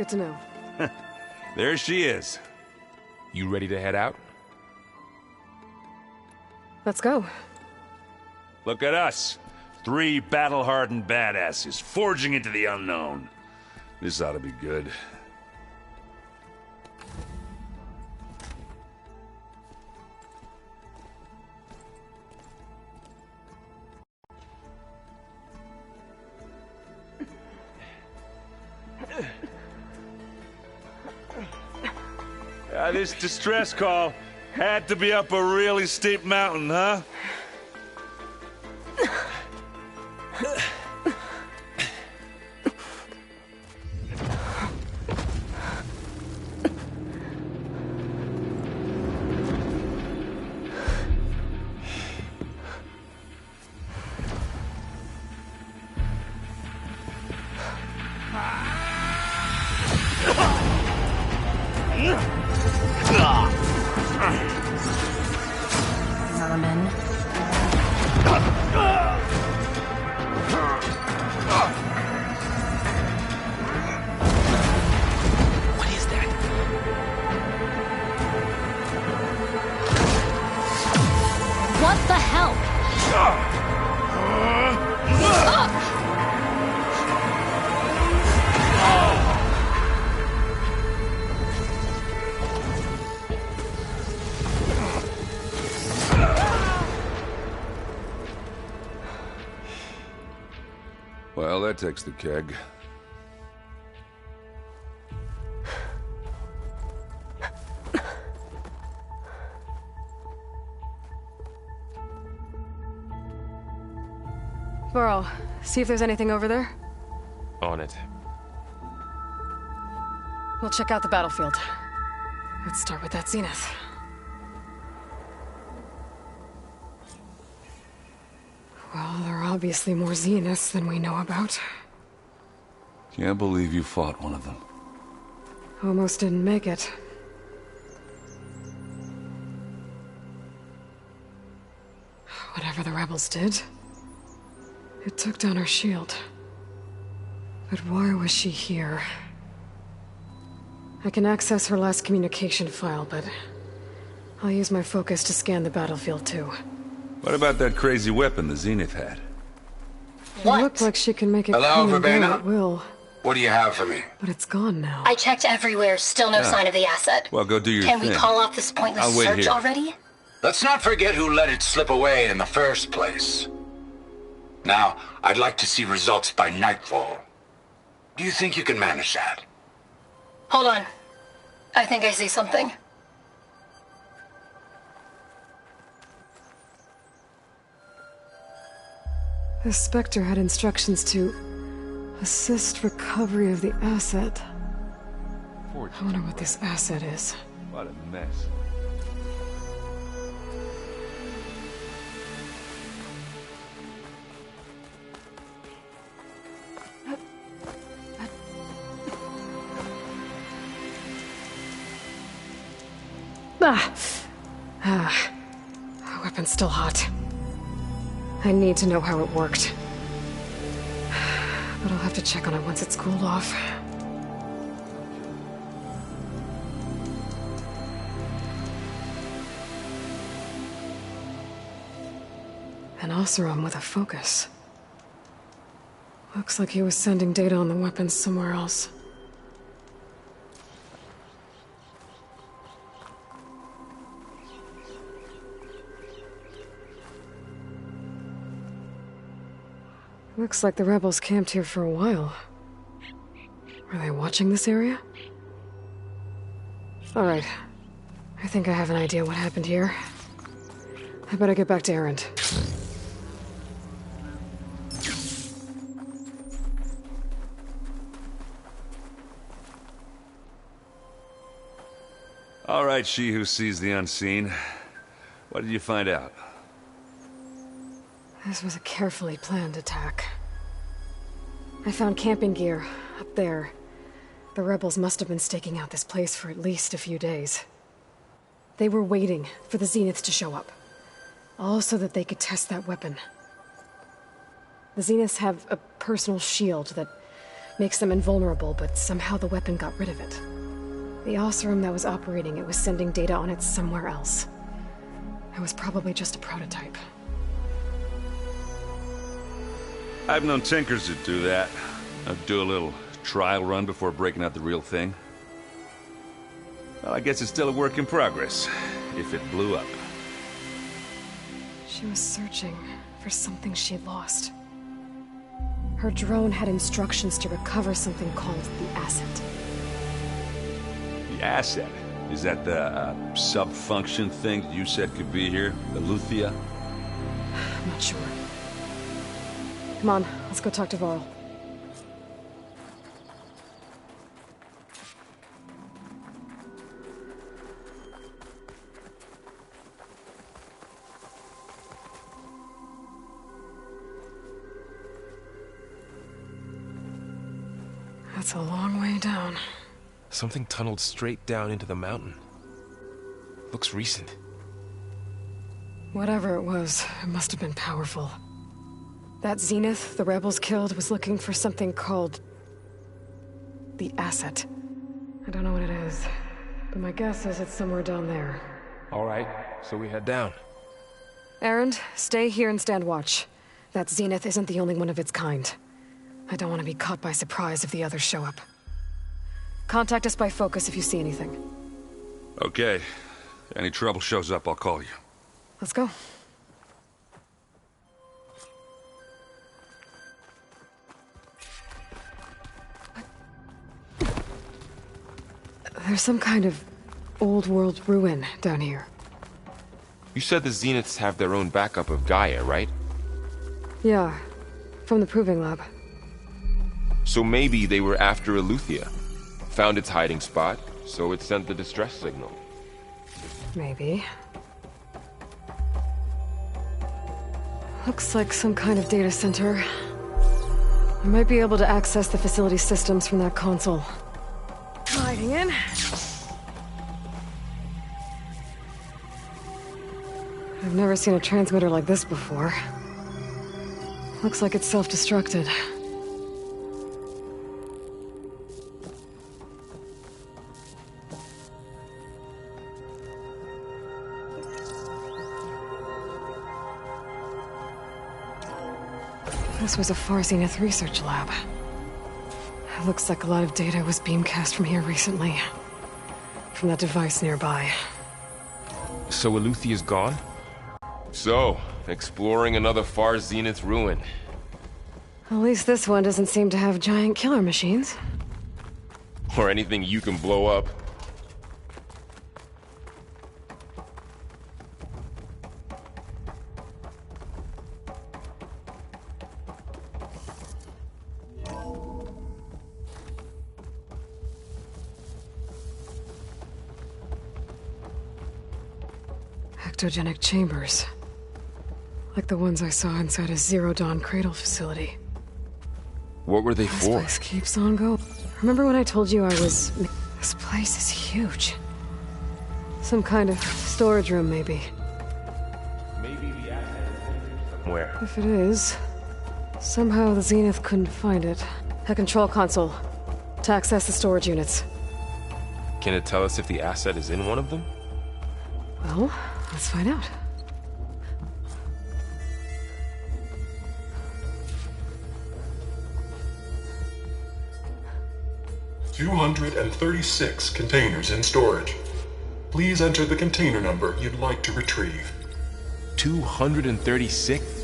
Good to know. There she is. You ready to head out? Let's go. Look at us. 3 battle-hardened badasses forging into the unknown. This ought to be good. This distress call had to be up a really steep mountain, huh? Vermin. What is that? What the hell? Well, that takes the keg. Burl, see if there's anything over there. On it. We'll check out the battlefield. Let's start with that zenith. Well, there are obviously more zeniths than we know about. Can't believe you fought one of them. Almost didn't make it. Whatever the rebels did, it took down her shield. But why was she here? I can access her last communication file, but I'll use my focus to scan the battlefield too. What about that crazy weapon the Zenith had? It looked like she can make it Hello, come and go Verbena? at will, What do you have for me? but it's gone now. I checked everywhere, still no sign of the asset. Well, go do your Can thing. we call off this pointless I'll wait search here. already? Let's not forget who let it slip away in the first place. Now, I'd like to see results by nightfall. Do you think you can manage that? Hold on. I think I see something. The Spectre had instructions to assist recovery of the asset. I wonder what this asset is. What a mess. The weapon's still hot. I need to know how it worked. But I'll have to check on it once it's cooled off. An Oseram with a focus. Looks like he was sending data on the weapons somewhere else. Looks like the rebels camped here for a while. Are they watching this area? All right. I think I have an idea what happened here. I better get back to Erend. All right, she who sees the unseen. What did you find out? This was a carefully planned attack. I found camping gear up there. The rebels must have been staking out this place for at least a few days. They were waiting for the Zeniths to show up. All so that they could test that weapon. The Zeniths have a personal shield that Makes them invulnerable, but somehow the weapon got rid of it. The Oseram that was operating it was sending data on it somewhere else. It was probably just a prototype. I've known tinkers that do that. I'd do a little trial run before breaking out the real thing. Well, I guess it's still a work in progress, if it blew up. She was searching for something she lost. Her drone had instructions to recover something called the asset. The asset? Is that the sub-function thing that you said could be here? The Luthia? I'm not sure. Come on, let's go talk to Varl. That's a long way down. Something tunneled straight down into the mountain. Looks recent. Whatever it was, it must have been powerful. That Zenith the rebels killed was looking for something called the asset. I don't know what it is, but my guess is it's somewhere down there. All right, so we head down. Erend, stay here and stand watch. That Zenith isn't the only one of its kind. I don't want to be caught by surprise if the others show up. Contact us by focus if you see anything. Okay. Any trouble shows up, I'll call you. Let's go. There's some kind of old-world ruin down here. You said the Zeniths have their own backup of Gaia, right? Yeah, from the Proving Lab. So maybe they were after Eleuthia. Found its hiding spot, so it sent the distress signal. Maybe. Looks like some kind of data center. I might be able to access the facility systems from that console. Hiding in. I've never seen a transmitter like this before. Looks like it's self-destructed. This was a Far Zenith research lab. It looks like a lot of data was beamcast from here recently. From that device nearby. So Eleuthia's gone? So, exploring another Far Zenith ruin. At least this one doesn't seem to have giant killer machines. Or anything you can blow up. Ectogenic chambers. Like the ones I saw inside a Zero Dawn Cradle facility. What were they This for? place keeps on going. Remember when I told you I was... This place is huge. Some kind of storage room, maybe. Maybe the asset is somewhere. If it is, somehow the Zenith couldn't find it. A control console. To access the storage units. Can it tell us if the asset is in one of them? Well, let's find out. $236 containers in storage. Please enter the container number you'd like to retrieve. 236?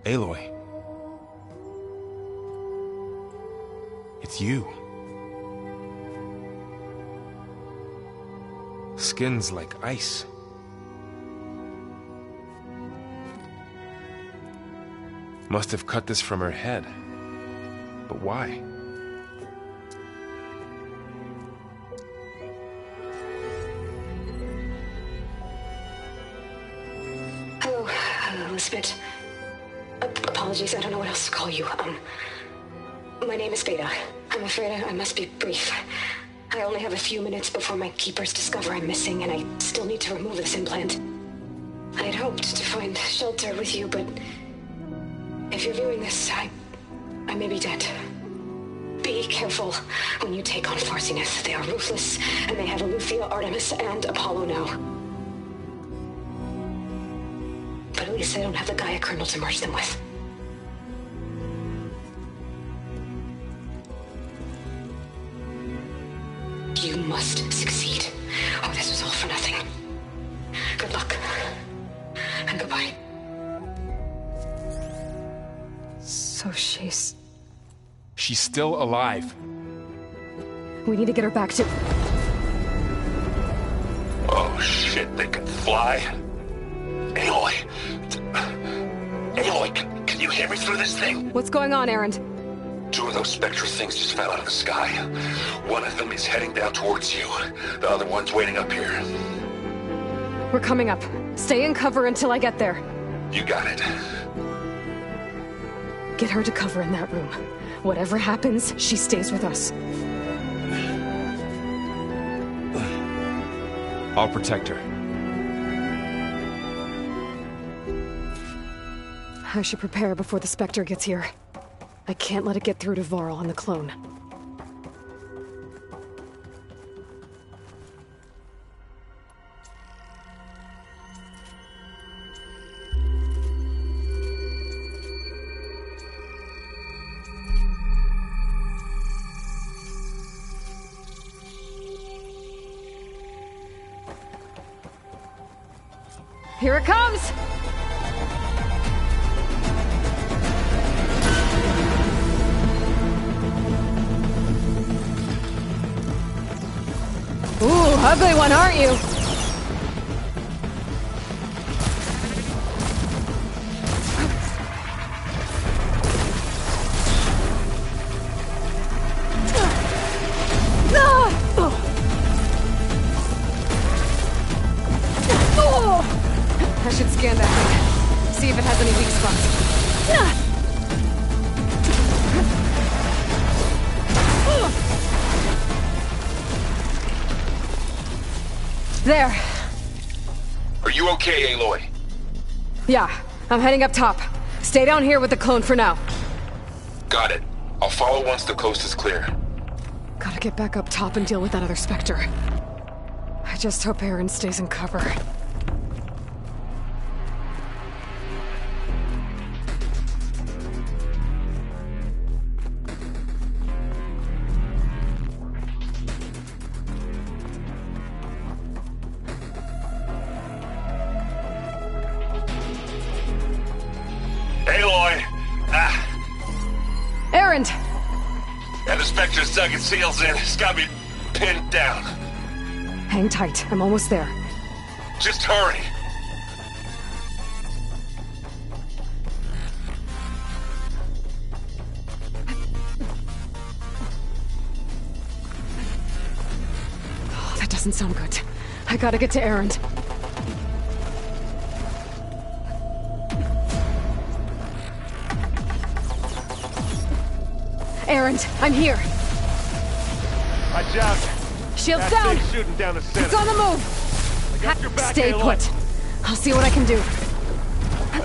Aloy. It's you. Skin's like ice. Must have cut this from her head. But why? Hello, Elizabeth. Apologies, I don't know what else to call you. My name is Beta. I'm afraid I must be brief. I only have a few minutes before my keepers discover I'm missing, and I still need to remove this implant. I had hoped to find shelter with you, but if you're viewing this, I may be dead. Be careful when you take on Far Zenith. They are ruthless, and they have Eleuthia, Artemis, and Apollo now. But at least they don't have the Gaia kernel to merge them with. You must succeed, or this was all for nothing. Good luck, and goodbye. So she's... She's still alive. We need to get her back to... Oh shit, they can fly? Aloy! Aloy, can you hear me through this thing? What's going on, Erend? 2 of those spectral things just fell out of the sky. One of them is heading down towards you. The other one's waiting up here. We're coming up. Stay in cover until I get there. You got it. Get her to cover in that room. Whatever happens, she stays with us. I'll protect her. I should prepare before the Spectre gets here. I can't let it get through to Varl and the clone. Here it comes! Ooh, ugly one, aren't you? I should scan that thing. See if it has any weak spots. There. Are you okay, Aloy? Yeah, I'm heading up top. Stay down here with the clone for now. Got it. I'll follow once the coast is clear. Gotta get back up top and deal with that other Spectre. I just hope Erend stays in cover. Aloy! Erend! And the Spectre's dug its seals in. It's got me pinned down. Hang tight, I'm almost there. Just hurry. Oh, that doesn't sound good. I gotta get to Erend. Erend, I'm here. Watch out. Shields That down. thing's shooting down the center. It's on the move. I got your back, Stay Aloy. put. I'll see what I can do.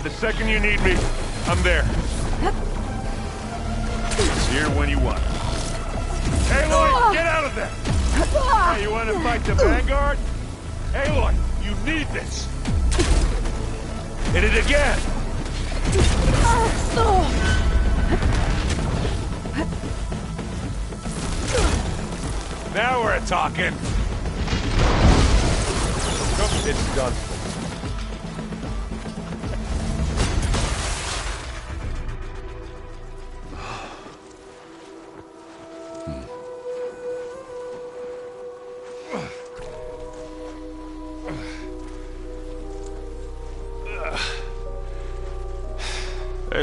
The second you need me, I'm there. It's here when you want. Aloy, get out of there! Hey, you want to fight the Vanguard? Aloy, you need this. Hit it again. Now we're talking. Nope, it's done.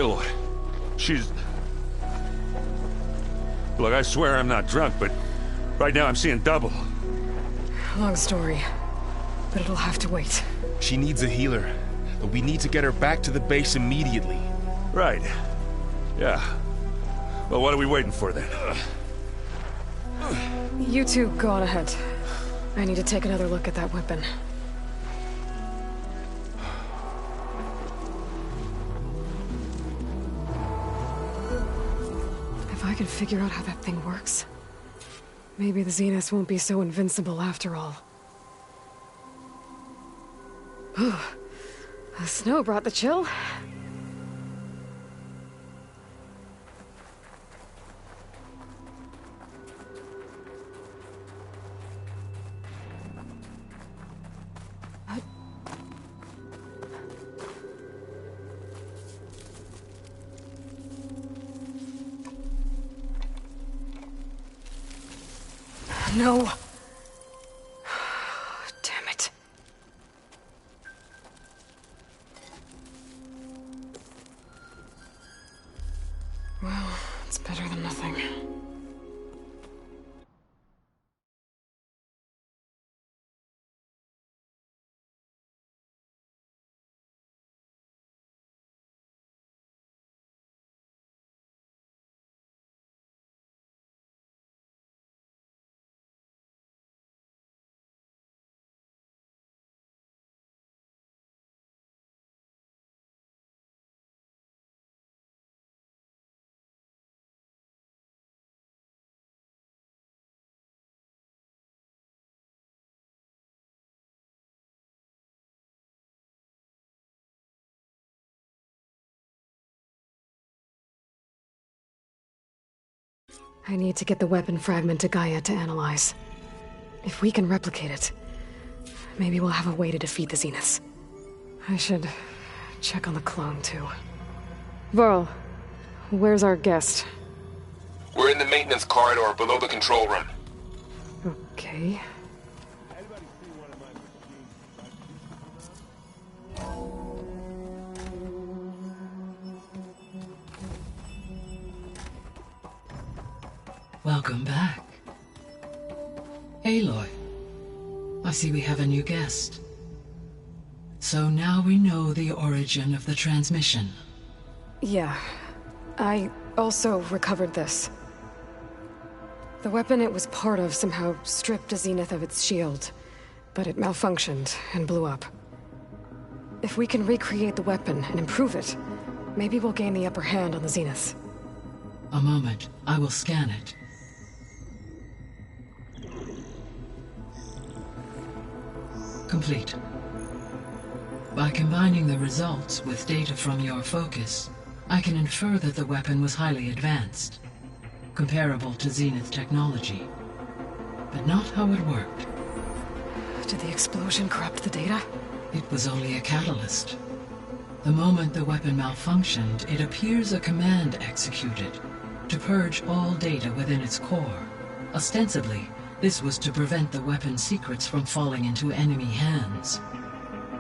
Aloy. She's... Look, I swear I'm not drunk, but right now I'm seeing double. Long story, but it'll have to wait. She needs a healer, but we need to get her back to the base immediately. Right. Yeah. Well, what are we waiting for then? You two go on ahead. I need to take another look at that weapon. If I can figure out how that thing works, maybe the Zeniths won't be so invincible after all. Whew. The snow brought the chill. No. Damn it. Well, it's better than nothing. I need to get the weapon fragment to Gaia to analyze. If we can replicate it, maybe we'll have a way to defeat the Zeniths. I should check on the clone, too. Varl, where's our guest? We're in the maintenance corridor below the control room. Okay. Welcome back. Aloy, I see we have a new guest. So now we know the origin of the transmission. Yeah. I also recovered this. The weapon it was part of somehow stripped a Zenith of its shield, but it malfunctioned and blew up. If we can recreate the weapon and improve it, maybe we'll gain the upper hand on the Zeniths. A moment, I will scan it. Complete. By combining the results with data from your focus, I can infer that the weapon was highly advanced, comparable to Zenith technology, but not how it worked. Did the explosion corrupt the data? It was only a catalyst. The moment the weapon malfunctioned, it appears a command executed to purge all data within its core. Ostensibly, this was to prevent the weapon's secrets from falling into enemy hands.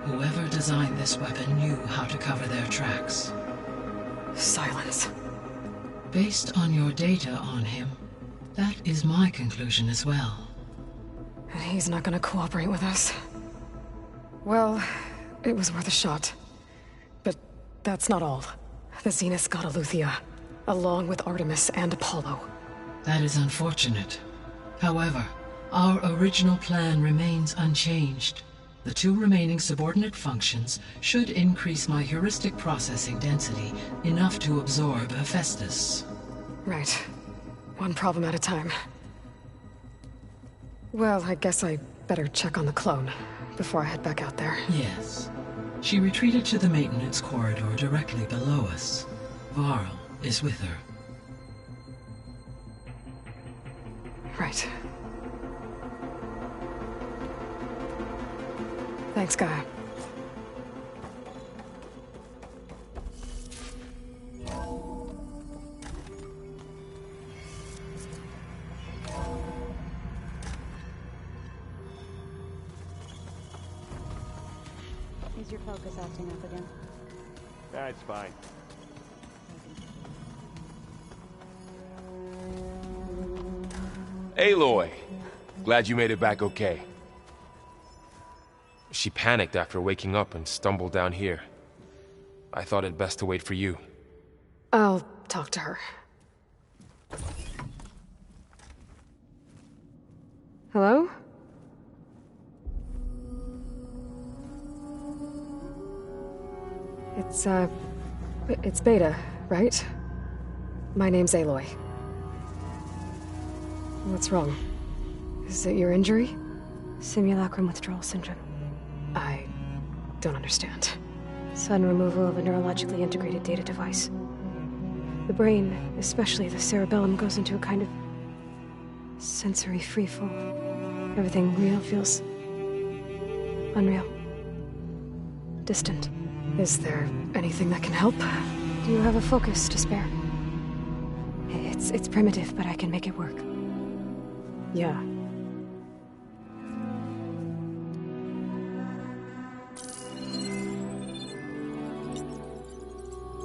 Whoever designed this weapon knew how to cover their tracks. Silence. Based on your data on him, that is my conclusion as well. And he's not gonna cooperate with us. Well, it was worth a shot. But that's not all. The Zeniths got Aletheia, along with Artemis and Apollo. That is unfortunate. However, our original plan remains unchanged. The two remaining subordinate functions should increase my heuristic processing density enough to absorb Hephaestus. Right. One problem at a time. Well, I guess I better check on the clone before I head back out there. Yes. She retreated to the maintenance corridor directly below us. Varl is with her. Right. Thanks, Gaia. Is your focus acting up again? That's fine. Aloy! Glad you made it back okay. She panicked after waking up and stumbled down here. I thought it best to wait for you. I'll talk to her. Hello? It's Beta, right? My name's Aloy. What's wrong? Is it your injury? Simulacrum withdrawal syndrome. I don't understand. Sudden removal of a neurologically integrated data device. The brain, especially the cerebellum, goes into a kind of sensory freefall. Everything real feels unreal. Distant. Is there anything that can help? Do you have a focus to spare? It's primitive, but I can make it work. Yeah.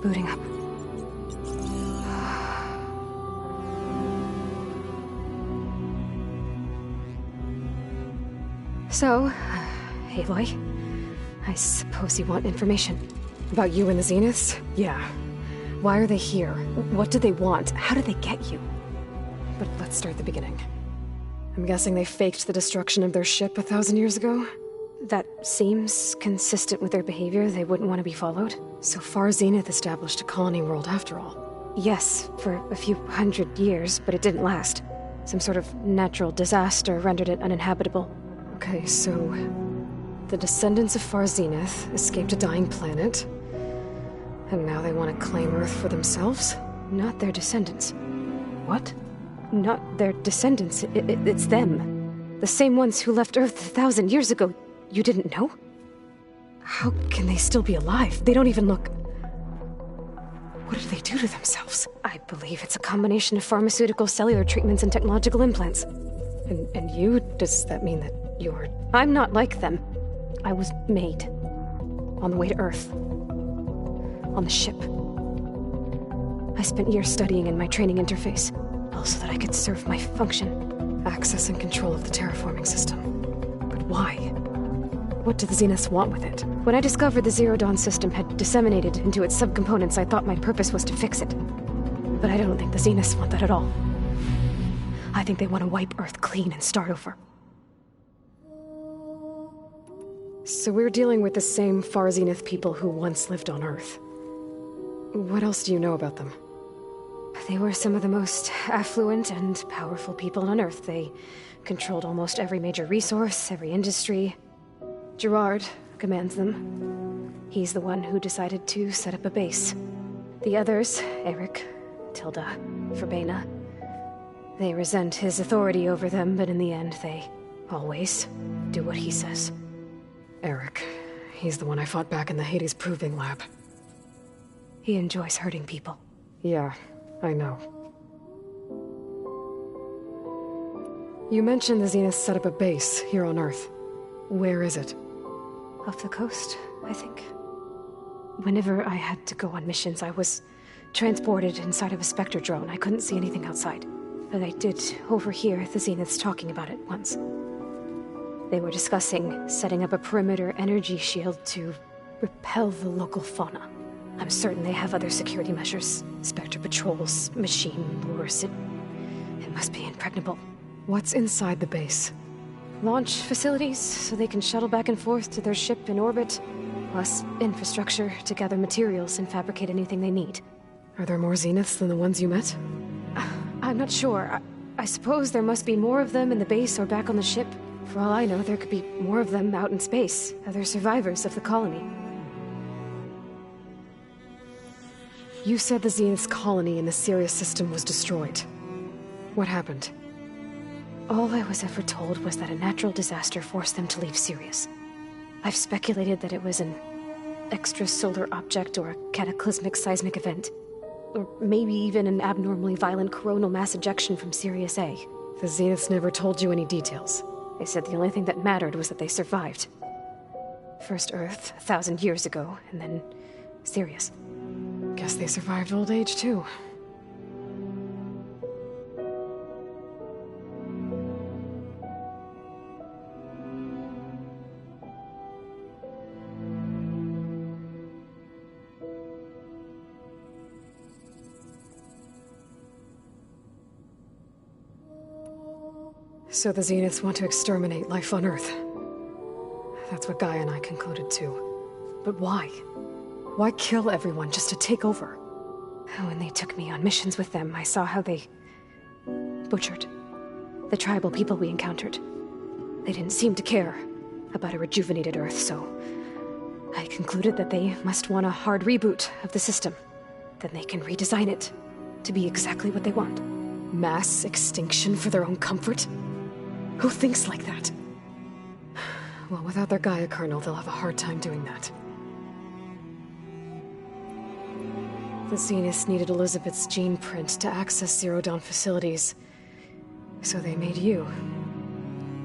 Booting up. So, Aloy, I suppose you want information. About you and the Zeniths? Yeah. Why are they here? What do they want? How did they get you? But let's start at the beginning. I'm guessing they faked the destruction of their ship 1,000 years ago? That seems consistent with their behavior. They wouldn't want to be followed. So far, Zenith established a colony world after all. Yes, for a few hundred years, but it didn't last. Some sort of natural disaster rendered it uninhabitable. Okay, so the descendants of Far Zenith escaped a dying planet, and now they want to claim Earth for themselves? Not their descendants. What? Not their descendants. It's them. The same ones who left Earth 1,000 years ago. You didn't know? How can they still be alive? They don't even look... What did they do to themselves? I believe it's a combination of pharmaceutical, cellular treatments, and technological implants. And you? Does that mean that you're... I'm not like them. I was made. On the way to Earth. On the ship. I spent years studying in my training interface, all so that I could serve my function. Access and control of the terraforming system. But why? What do the Zeniths want with it? When I discovered the Zero Dawn system had disseminated into its subcomponents, I thought my purpose was to fix it. But I don't think the Zeniths want that at all. I think they want to wipe Earth clean and start over. So we're dealing with the same Far Zenith people who once lived on Earth. What else do you know about them? They were some of the most affluent and powerful people on Earth. They controlled almost every major resource, every industry. Gerard commands them. He's the one who decided to set up a base. The others, Eric, Tilda, Verbena, they resent his authority over them, but in the end, they always do what he says. Eric. He's the one I fought back in the Hades Proving Lab. He enjoys hurting people. Yeah, I know. You mentioned the Zenith set up a base here on Earth. Where is it? Off the coast, I think. Whenever I had to go on missions, I was transported inside of a Spectre drone. I couldn't see anything outside. But I did overhear the Zeniths talking about it once. They were discussing setting up a perimeter energy shield to repel the local fauna. I'm certain they have other security measures. Spectre patrols, machine lures. It must be impregnable. What's inside the base? Launch facilities, so they can shuttle back and forth to their ship in orbit. Plus infrastructure to gather materials and fabricate anything they need. Are there more Zeniths than the ones you met? I'm not sure. I suppose there must be more of them in the base or back on the ship. For all I know, there could be more of them out in space, other survivors of the colony. You said the Zenith's colony in the Sirius system was destroyed. What happened? All I was ever told was that a natural disaster forced them to leave Sirius. I've speculated that it was an extrasolar object or a cataclysmic seismic event. Or maybe even an abnormally violent coronal mass ejection from Sirius A. The Zeniths never told you any details. They said the only thing that mattered was that they survived. First Earth, 1,000 years ago, and then Sirius. Guess they survived old age, too. So the Zeniths want to exterminate life on Earth. That's what Gaia and I concluded too. But why? Why kill everyone just to take over? When they took me on missions with them, I saw how they butchered the tribal people we encountered. They didn't seem to care about a rejuvenated Earth, so I concluded that they must want a hard reboot of the system. Then they can redesign it to be exactly what they want. Mass extinction for their own comfort? Who thinks like that? Well, without their Gaia kernel, they'll have a hard time doing that. The Zeniths needed Elizabeth's gene print to access Zero Dawn facilities. So they made you.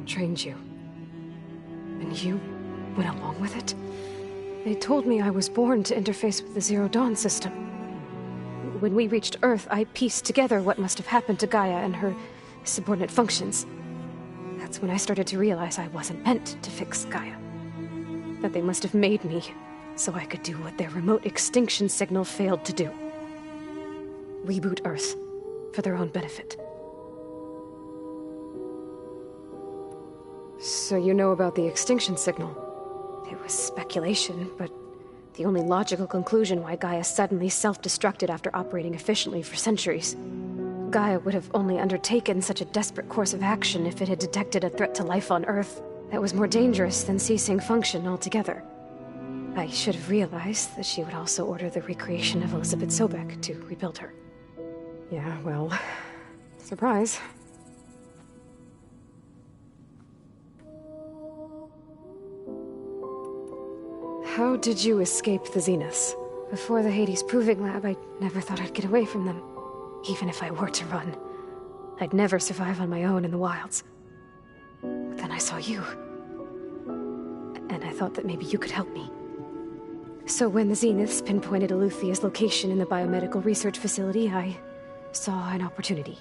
Trained you. And you went along with it? They told me I was born to interface with the Zero Dawn system. When we reached Earth, I pieced together what must have happened to Gaia and her subordinate functions. That's when I started to realize I wasn't meant to fix Gaia. That they must have made me so I could do what their remote extinction signal failed to do. Reboot Earth for their own benefit. So you know about the extinction signal? It was speculation, but the only logical conclusion why Gaia suddenly self-destructed after operating efficiently for centuries. Gaia would have only undertaken such a desperate course of action if it had detected a threat to life on Earth that was more dangerous than ceasing function altogether. I should have realized that she would also order the recreation of Elizabeth Sobek to rebuild her. Yeah, well, surprise. How did you escape the Zeniths? Before the Hades Proving Lab, I never thought I'd get away from them. Even if I were to run, I'd never survive on my own in the wilds. But then I saw you. And I thought that maybe you could help me. So when the Zeniths pinpointed Eluthia's location in the biomedical research facility, I saw an opportunity.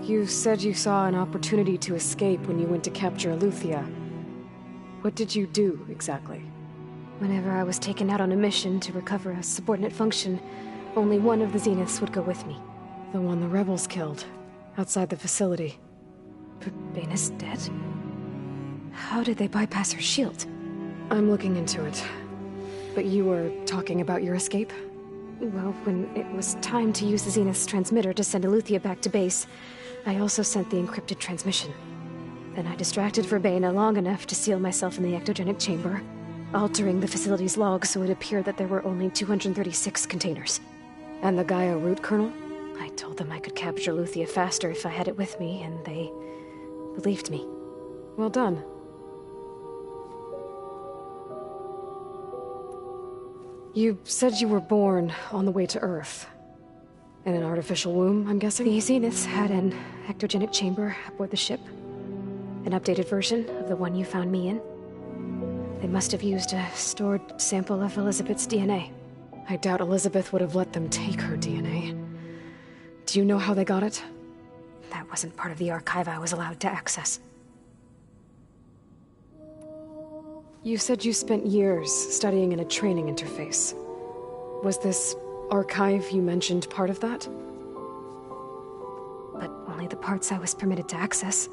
You said you saw an opportunity to escape when you went to capture Eluthia. What did you do, exactly? Whenever I was taken out on a mission to recover a subordinate function, only one of the Zeniths would go with me. The one the rebels killed, outside the facility. But Baina's dead? How did they bypass her shield? I'm looking into it. But you were talking about your escape? Well, when it was time to use the Zenith's transmitter to send Eluthia back to base, I also sent the encrypted transmission. Then I distracted Verbena long enough to seal myself in the ectogenic chamber, altering the facility's log so it appeared that there were only 236 containers. And the Gaia root kernel? I told them I could capture Eluthia faster if I had it with me, and they believed me. Well done. You said you were born on the way to Earth. In an artificial womb, I'm guessing? The Zeniths had an ectogenic chamber aboard the ship. An updated version of the one you found me in. They must have used a stored sample of Elizabeth's DNA. I doubt Elizabeth would have let them take her DNA. Do you know how they got it? That wasn't part of the archive I was allowed to access. You said you spent years studying in a training interface. Was this archive you mentioned part of that? But only the parts I was permitted to access.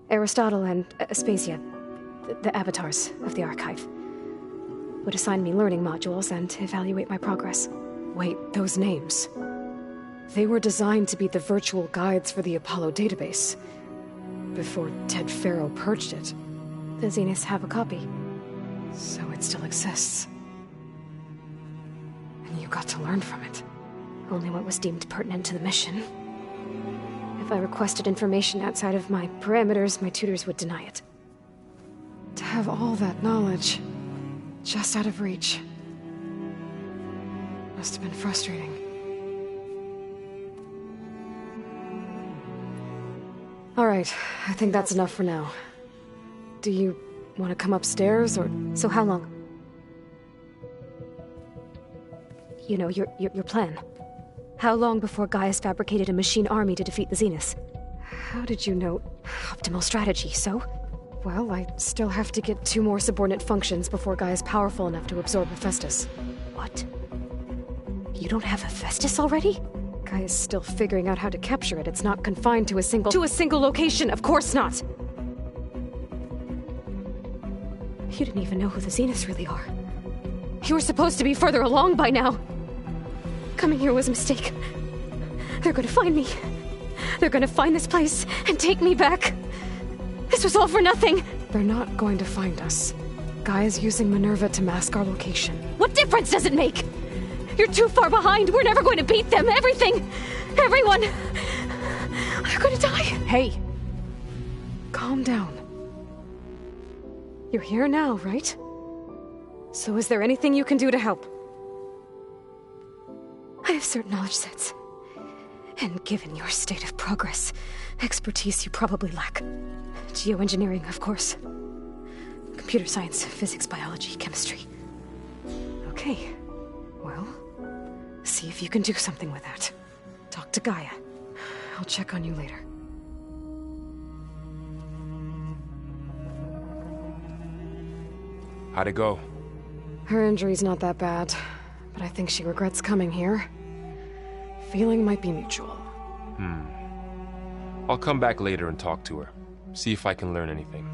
Aristotle and Aspasia, the avatars of the archive, would assign me learning modules and evaluate my progress. Wait, those names. They were designed to be the virtual guides for the Apollo database, before Ted Faro purged it. The Zeniths have a copy, so it still exists. And you got to learn from it. Only what was deemed pertinent to the mission. If I requested information outside of my parameters, my tutors would deny it. To have all that knowledge, just out of reach, must have been frustrating. All right, I think that's enough for now. Do you want to come upstairs, or... So how long? You know, your plan. How long before Gaia's fabricated a machine army to defeat the Zeniths? How did you know? Optimal strategy, so? Well, I still have to get 2 more subordinate functions before Gaia's powerful enough to absorb Hephaestus. What? You don't have Hephaestus already? Gaia's still figuring out how to capture it. It's not confined to a single location. Of course not. You didn't even know who the Zeniths really are. You were supposed to be further along by now. Coming here was a mistake. They're gonna find me. They're gonna find this place and take me back. This was all for nothing. They're not going to find us. Gaia's using Minerva to mask our location. What difference does it make? You're too far behind. We're never going to beat them. Everything. Everyone. They're gonna die. Hey. Calm down. You're here now, right? So is there anything you can do to help? I have certain knowledge sets. And given your state of progress, expertise you probably lack. Geoengineering, of course. Computer science, physics, biology, chemistry. Okay. Well, see if you can do something with that. Talk to Gaia. I'll check on you later. How'd it go? Her injury's not that bad, but I think she regrets coming here. Feeling might be mutual. I'll come back later and talk to her. See if I can learn anything.